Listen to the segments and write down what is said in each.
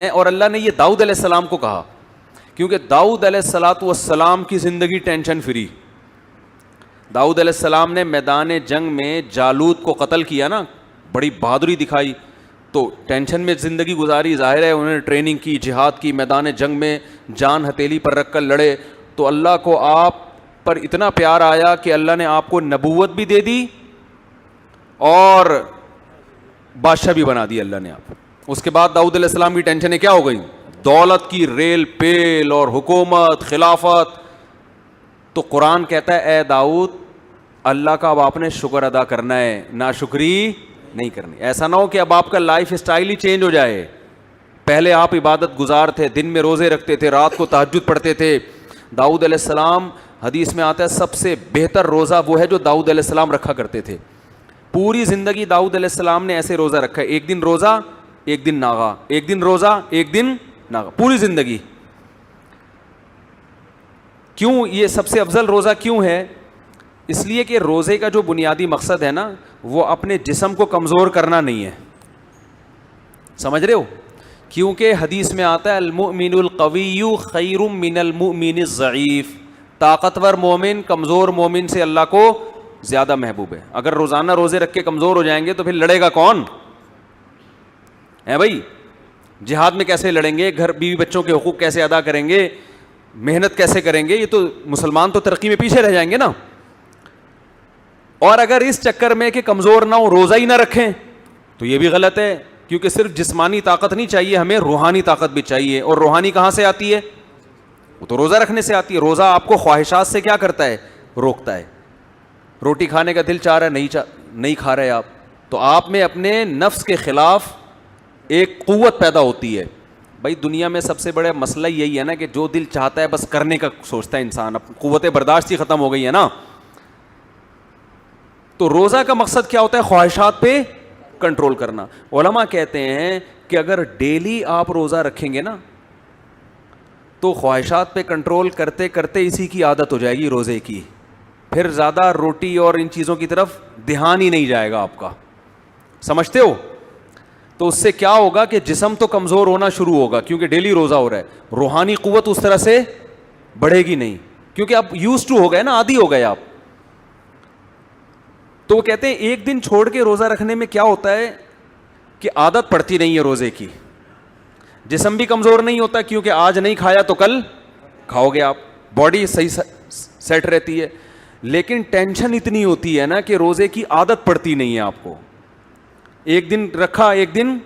اور اللہ نے یہ داؤد علیہ السلام کو کہا کیونکہ داؤد علیہ السلام کی زندگی ٹینشن فری. داؤد علیہ السلام نے میدان جنگ میں جالوت کو قتل کیا نا, بڑی بہادری دکھائی, تو ٹینشن میں زندگی گزاری. ظاہر ہے انہوں نے ٹریننگ کی, جہاد کی, میدان جنگ میں جان ہتھیلی پر رکھ کر لڑے. تو اللہ کو آپ پر اتنا پیار آیا کہ اللہ نے آپ کو نبوت بھی دے دی اور بادشاہ بھی بنا دی اللہ نے آپ. اس کے بعد داؤد علیہ السلام کی ٹینشنیں کیا ہو گئی؟ دولت کی ریل پیل اور حکومت, خلافت. تو قرآن کہتا ہے اے داؤد اللہ کا اب آپ نے شکر ادا کرنا ہے, ناشکری نہیں کرنی. ایسا نہ ہو کہ اب آپ کا لائف اسٹائل ہی چینج ہو جائے. پہلے آپ عبادت گزار تھے, دن میں روزے رکھتے تھے, رات کو تہجد پڑھتے تھے. داؤد علیہ السلام, حدیث میں آتا ہے سب سے بہتر روزہ وہ ہے جو داؤد علیہ السلام رکھا کرتے تھے. پوری زندگی داؤد علیہ السلام نے ایسے روزہ رکھا ہے, ایک دن روزہ ایک دن ناغا, ایک دن روزہ ایک دن ناغا, پوری زندگی. کیوں یہ سب سے افضل روزہ کیوں ہے؟ اس لیے کہ روزے کا جو بنیادی مقصد ہے نا وہ اپنے جسم کو کمزور کرنا نہیں ہے. سمجھ رہے ہو؟ کیونکہ حدیث میں آتا ہے المؤمن القوی خیر من المؤمن الضعیف. طاقتور مومن کمزور مومن سے اللہ کو زیادہ محبوب ہے. اگر روزانہ روزے رکھ کے کمزور ہو جائیں گے تو پھر لڑے گا کون ہے بھائی؟ جہاد میں کیسے لڑیں گے؟ گھر بیوی بچوں کے حقوق کیسے ادا کریں گے؟ محنت کیسے کریں گے؟ یہ تو مسلمان تو ترقی میں پیچھے رہ جائیں گے نا. اور اگر اس چکر میں کہ کمزور نہ ہو روزہ ہی نہ رکھیں تو یہ بھی غلط ہے, کیونکہ صرف جسمانی طاقت نہیں چاہیے, ہمیں روحانی طاقت بھی چاہیے. اور روحانی کہاں سے آتی ہے؟ وہ تو روزہ رکھنے سے آتی ہے. روزہ آپ کو خواہشات سے کیا کرتا ہے؟ روکتا ہے. روٹی کھانے کا دل چاہ رہا ہے, نہیں کھا رہے آپ, تو آپ میں اپنے نفس کے خلاف ایک قوت پیدا ہوتی ہے. بھائی دنیا میں سب سے بڑا مسئلہ یہی ہے نا کہ جو دل چاہتا ہے بس کرنے کا سوچتا ہے انسان, اب قوت برداشت ہی ختم ہو گئی ہے نا. تو روزہ کا مقصد کیا ہوتا ہے؟ خواہشات پہ کنٹرول کرنا. علماء کہتے ہیں کہ اگر ڈیلی آپ روزہ رکھیں گے نا تو خواہشات پہ کنٹرول کرتے کرتے اسی کی عادت ہو جائے گی روزے کی. پھر زیادہ روٹی اور ان چیزوں کی طرف دھیان ہی نہیں جائے گا آپ کا. سمجھتے ہو؟ تو اس سے کیا ہوگا کہ جسم تو کمزور ہونا شروع ہوگا کیونکہ ڈیلی روزہ ہو رہا ہے, روحانی قوت اس طرح سے بڑھے گی نہیں کیونکہ آپ یوز ٹو ہو گئے نا, عادی ہو گئے آپ. تو وہ کہتے ہیں ایک دن چھوڑ کے روزہ رکھنے میں کیا ہوتا ہے کہ عادت پڑتی نہیں ہے روزے کی. جسم بھی کمزور نہیں ہوتا کیونکہ آج نہیں کھایا تو کل کھاؤ گے آپ, باڈی صحیح سیٹ رہتی ہے. لیکن ٹینشن اتنی ہوتی ہے نا کہ روزے کی عادت پڑتی نہیں ہے آپ کو. ایک دن رکھا ایک دن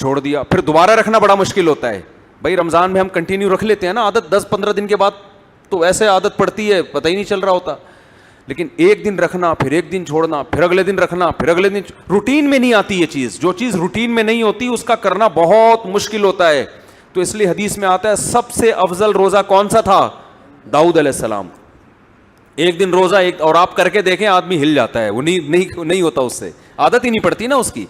چھوڑ دیا, پھر دوبارہ رکھنا بڑا مشکل ہوتا ہے. بھائی رمضان میں ہم کنٹینیو رکھ لیتے ہیں نا, عادت 10-15 دن کے بعد تو ایسے عادت پڑتی ہے پتہ ہی نہیں چل رہا ہوتا. لیکن ایک دن رکھنا, پھر ایک دن چھوڑنا, پھر اگلے دن رکھنا, پھر اگلے دن, روٹین میں نہیں آتی یہ چیز. جو چیز روٹین میں نہیں ہوتی اس کا کرنا بہت مشکل ہوتا ہے. تو اس لیے حدیث میں آتا ہے سب سے افضل روزہ کون سا تھا؟ داؤد علیہ السلام. ایک دن روزہ ایک, اور آپ کر کے دیکھیں آدمی ہل جاتا ہے, وہ نہیں ہوتا, اس سے عادت ہی نہیں پڑتی نا اس کی.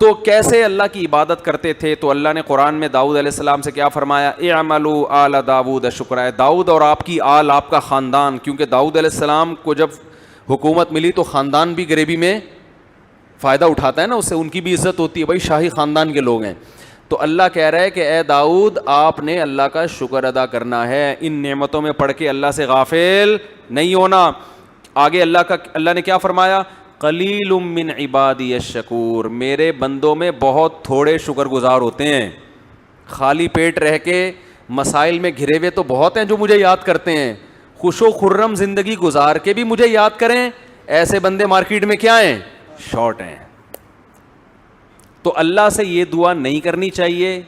تو کیسے اللہ کی عبادت کرتے تھے؟ تو اللہ نے قرآن میں داؤد علیہ السلام سے کیا فرمایا؟ اعملوا آل داؤد شکرا. داؤد اور آپ کی آل, آپ کا خاندان, کیونکہ داؤد علیہ السلام کو جب حکومت ملی تو خاندان بھی غریبی میں فائدہ اٹھاتا ہے نا, اس سے ان کی بھی عزت ہوتی ہے, بھائی شاہی خاندان کے لوگ ہیں. تو اللہ کہہ رہا ہے کہ اے داؤد آپ نے اللہ کا شکر ادا کرنا ہے, ان نعمتوں میں پڑھ کے اللہ سے غافل نہیں ہونا. آگے اللہ نے کیا فرمایا؟ قلیل من عبادی الشکور. میرے بندوں میں بہت تھوڑے شکر گزار ہوتے ہیں. خالی پیٹ رہ کے مسائل میں گھرے ہوئے تو بہت ہیں جو مجھے یاد کرتے ہیں, خوش و خرم زندگی گزار کے بھی مجھے یاد کریں. ایسے بندے مارکیٹ میں کیا ہیں؟ شارٹ ہیں. تو اللہ سے یہ دعا نہیں کرنی چاہیے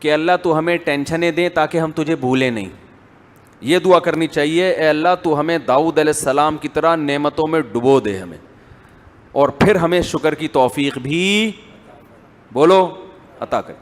کہ اللہ تو ہمیں ٹینشنیں دے تاکہ ہم تجھے بھولیں نہیں. یہ دعا کرنی چاہیے اے اللہ تو ہمیں داؤد علیہ السلام کی طرح نعمتوں میں ڈبو دے ہمیں, اور پھر ہمیں شکر کی توفیق بھی بولو عطا کرے.